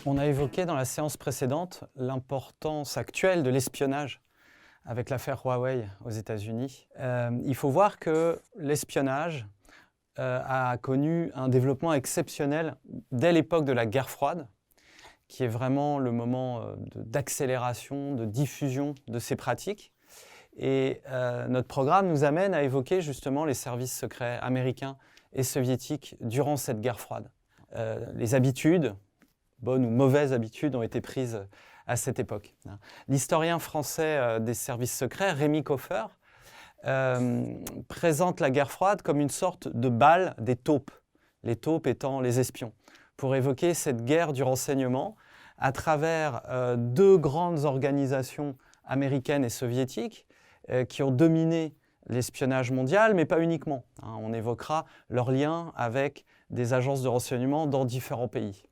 On a évoqué dans la séance précédente l'importance actuelle de l'espionnage avec l'affaire Huawei aux États-Unis. Il faut voir que l'espionnage a connu un développement exceptionnel dès l'époque de la guerre froide, qui est vraiment le moment d'accélération, de diffusion de ces pratiques. Et notre programme nous amène à évoquer justement les services secrets américains et soviétiques durant cette guerre froide. Les habitudes, bonnes ou mauvaises habitudes, ont été prises à cette époque. L'historien français des services secrets, Rémi Koffer, présente la guerre froide comme une sorte de bal des taupes, les taupes étant les espions, pour évoquer cette guerre du renseignement à travers deux grandes organisations américaines et soviétiques qui ont dominé l'espionnage mondial, mais pas uniquement. On évoquera leur lien avec des agences de renseignement dans différents pays.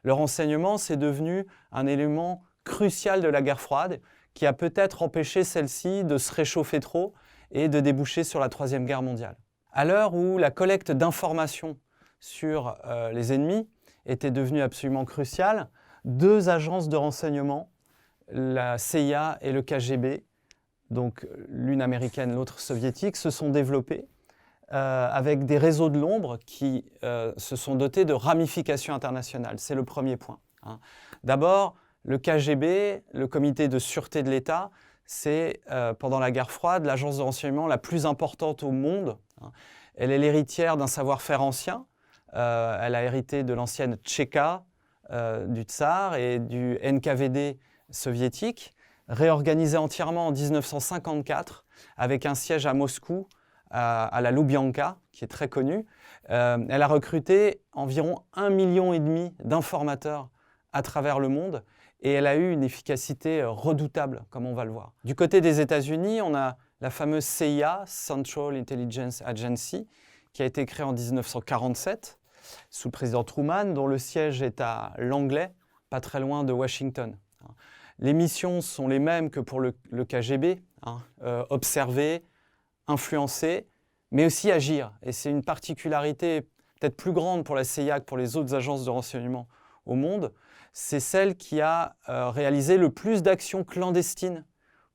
Le renseignement, c'est devenu un élément crucial de la guerre froide qui a peut-être empêché celle-ci de se réchauffer trop et de déboucher sur la Troisième Guerre mondiale. À l'heure où la collecte d'informations sur les ennemis était devenue absolument cruciale, deux agences de renseignement, la CIA et le KGB, donc l'une américaine, l'autre soviétique, se sont développées avec des réseaux de l'ombre qui se sont dotés de ramifications internationales. C'est le premier point. D'abord, le KGB, le Comité de sûreté de l'État, c'est pendant la guerre froide l'agence de renseignement la plus importante au monde. Elle est l'héritière d'un savoir-faire ancien. Elle a hérité de l'ancienne Tchéka, du Tsar et du NKVD soviétique, réorganisée entièrement en 1954 avec un siège à Moscou, à la Loubianka, qui est très connue. Elle a recruté environ 1,5 million d'informateurs à travers le monde et elle a eu une efficacité redoutable, comme on va le voir. Du côté des États-Unis, on a la fameuse CIA, Central Intelligence Agency, qui a été créée en 1947 sous le président Truman, dont le siège est à Langley, pas très loin de Washington. Les missions sont les mêmes que pour le KGB, observer, influencer, mais aussi agir. Et c'est une particularité peut-être plus grande pour la CIA que pour les autres agences de renseignement au monde. C'est celle qui a réalisé le plus d'actions clandestines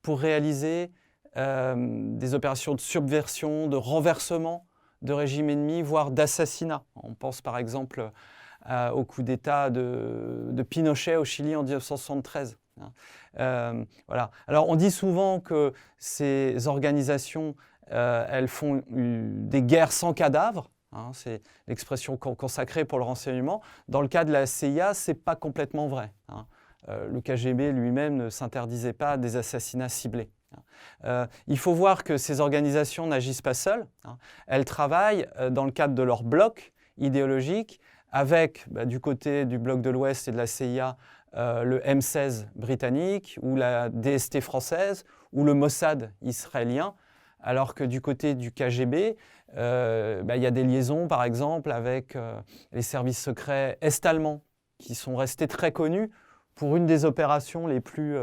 pour réaliser des opérations de subversion, de renversement de régimes ennemis, voire d'assassinat. On pense par exemple au coup d'État de Pinochet au Chili en 1973. Voilà. Alors on dit souvent que ces organisations elles font des guerres sans cadavres, c'est l'expression consacrée pour le renseignement. Dans le cas de la CIA, ce n'est pas complètement vrai. Le KGB lui-même ne s'interdisait pas des assassinats ciblés. Il faut voir que ces organisations n'agissent pas seules. Elles travaillent dans le cadre de leur bloc idéologique avec, du côté du bloc de l'Ouest et de la CIA, le M16 britannique ou la DST française ou le Mossad israélien, alors que du côté du KGB, il y a des liaisons par exemple avec les services secrets est-allemands qui sont restés très connus pour une des opérations les plus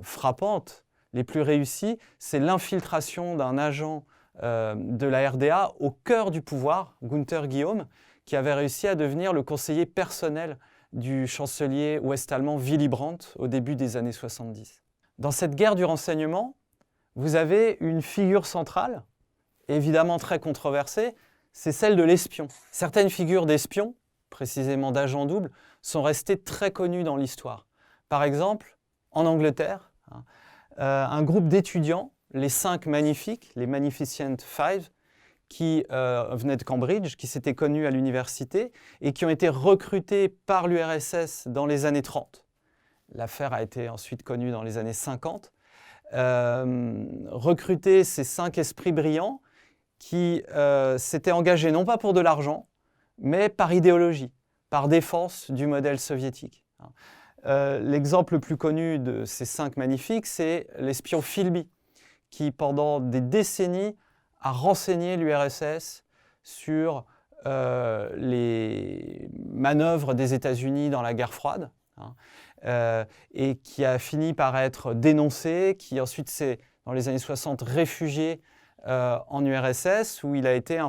frappantes, les plus réussies, c'est l'infiltration d'un agent de la RDA au cœur du pouvoir, Gunther Guillaume, qui avait réussi à devenir le conseiller personnel du chancelier ouest-allemand Willy Brandt au début des années 70. Dans cette guerre du renseignement, vous avez une figure centrale, évidemment très controversée, c'est celle de l'espion. Certaines figures d'espions, précisément d'agents doubles, sont restées très connues dans l'histoire. Par exemple, en Angleterre, un groupe d'étudiants, les 5 magnifiques, les Magnificent Five, qui venaient de Cambridge, qui s'étaient connus à l'université et qui ont été recrutés par l'URSS dans les années 30. L'affaire a été ensuite connue dans les années 50. Recruter ces 5 esprits brillants qui s'étaient engagés non pas pour de l'argent, mais par idéologie, par défense du modèle soviétique. L'exemple le plus connu de ces 5 magnifiques, c'est l'espion Philby, qui pendant des décennies a renseigné l'URSS sur les manœuvres des États-Unis dans la guerre froide, et qui a fini par être dénoncé, qui ensuite s'est, dans les années 60, réfugié en URSS, où il a été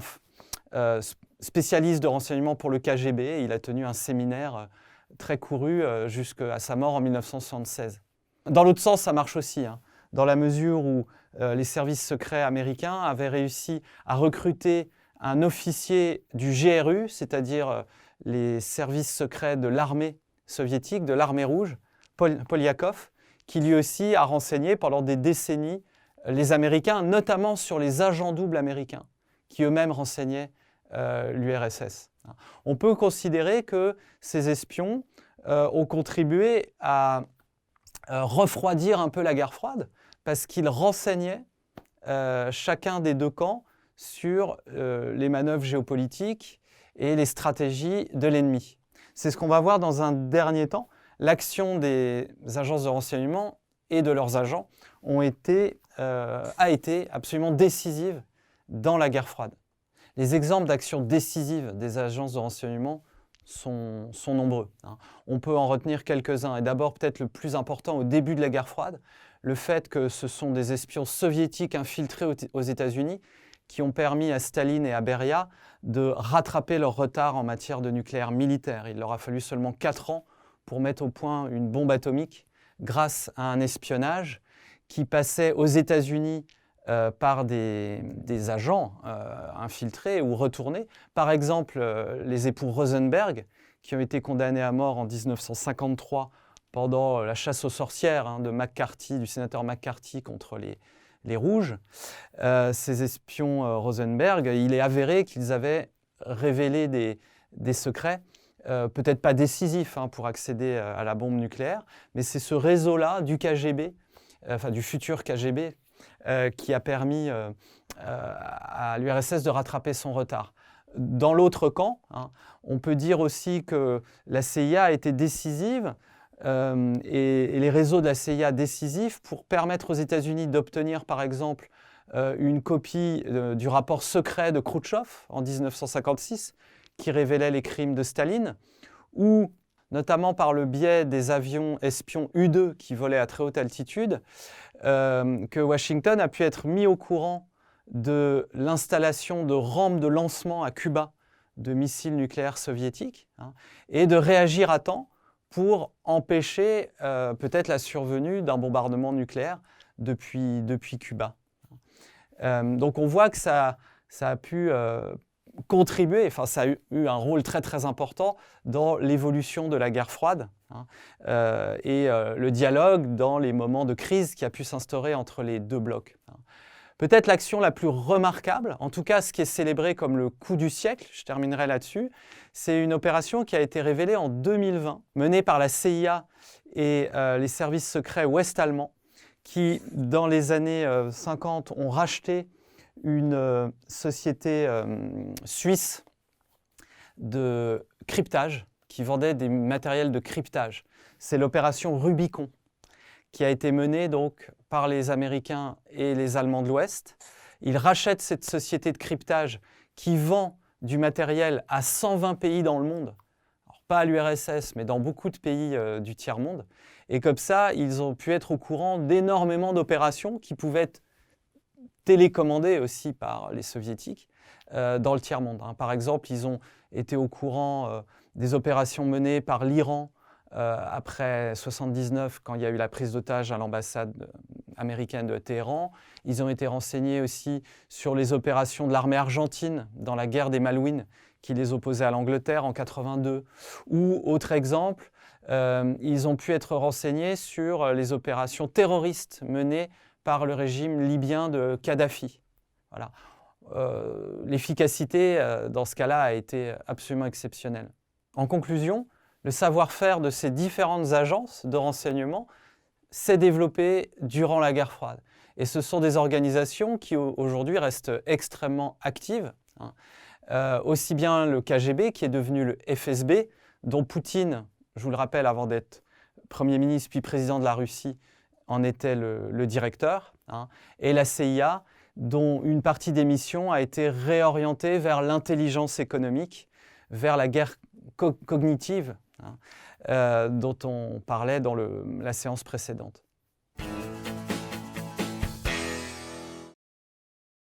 spécialiste de renseignement pour le KGB. Il a tenu un séminaire très couru jusqu'à sa mort en 1976. Dans l'autre sens, ça marche aussi, hein, dans la mesure où les services secrets américains avaient réussi à recruter un officier du GRU, c'est-à-dire les services secrets de l'armée soviétique, de l'armée rouge, Polyakov, qui lui aussi a renseigné pendant des décennies les Américains, notamment sur les agents doubles américains, qui eux-mêmes renseignaient l'URSS. On peut considérer que ces espions ont contribué à refroidir un peu la guerre froide, parce qu'ils renseignaient chacun des deux camps sur les manœuvres géopolitiques et les stratégies de l'ennemi. C'est ce qu'on va voir dans un dernier temps. L'action des agences de renseignement et de leurs agents a été absolument décisive dans la guerre froide. Les exemples d'actions décisives des agences de renseignement sont nombreux. On peut en retenir quelques-uns. Et d'abord, peut-être le plus important au début de la guerre froide, le fait que ce sont des espions soviétiques infiltrés aux États-Unis qui ont permis à Staline et à Beria de rattraper leur retard en matière de nucléaire militaire. Il leur a fallu seulement 4 ans pour mettre au point une bombe atomique grâce à un espionnage qui passait aux États-Unis par des agents infiltrés ou retournés. Par exemple, les époux Rosenberg, qui ont été condamnés à mort en 1953 pendant la chasse aux sorcières de McCarthy, du sénateur McCarthy contre les Rouges. Ces espions Rosenberg, il est avéré qu'ils avaient révélé des secrets, peut-être pas décisifs pour accéder à la bombe nucléaire, mais c'est ce réseau-là du KGB, du futur KGB, qui a permis à l'URSS de rattraper son retard. Dans l'autre camp, on peut dire aussi que la CIA a été décisive et les réseaux de la CIA décisifs pour permettre aux États-Unis d'obtenir, par exemple, une copie du rapport secret de Khrouchtchev en 1956 qui révélait les crimes de Staline, ou notamment par le biais des avions espions U-2 qui volaient à très haute altitude, que Washington a pu être mis au courant de l'installation de rampes de lancement à Cuba de missiles nucléaires soviétiques et de réagir à temps pour empêcher peut-être la survenue d'un bombardement nucléaire depuis Cuba. Donc on voit que ça a pu contribuer, ça a eu un rôle très très important dans l'évolution de la guerre froide et le dialogue dans les moments de crise qui a pu s'instaurer entre les deux blocs. Peut-être l'action la plus remarquable, en tout cas ce qui est célébré comme le coup du siècle, je terminerai là-dessus, c'est une opération qui a été révélée en 2020, menée par la CIA et les services secrets ouest-allemands, qui dans les années 50 ont racheté une société suisse de cryptage qui vendait des matériels de cryptage. C'est l'opération Rubicon qui a été menée donc par les Américains et les Allemands de l'Ouest. Ils rachètent cette société de cryptage qui vend du matériel à 120 pays dans le monde. Alors, pas à l'URSS, mais dans beaucoup de pays du tiers-monde. Et comme ça, ils ont pu être au courant d'énormément d'opérations qui pouvaient être télécommandées aussi par les soviétiques dans le tiers-monde. Par exemple, ils ont été au courant des opérations menées par l'Iran après 1979, quand il y a eu la prise d'otage à l'ambassade américaine de Téhéran. Ils ont été renseignés aussi sur les opérations de l'armée argentine dans la guerre des Malouines qui les opposait à l'Angleterre en 1982. Ou, autre exemple, ils ont pu être renseignés sur les opérations terroristes menées par le régime libyen de Kadhafi. Voilà. L'efficacité dans ce cas-là a été absolument exceptionnelle. En conclusion, le savoir-faire de ces différentes agences de renseignement s'est développé durant la guerre froide. Et ce sont des organisations qui aujourd'hui restent extrêmement actives. Aussi bien le KGB qui est devenu le FSB, dont Poutine, je vous le rappelle, avant d'être Premier ministre puis président de la Russie, en était le directeur, et la CIA, dont une partie des missions a été réorientée vers l'intelligence économique, vers la guerre cognitive, dont on parlait dans la séance précédente.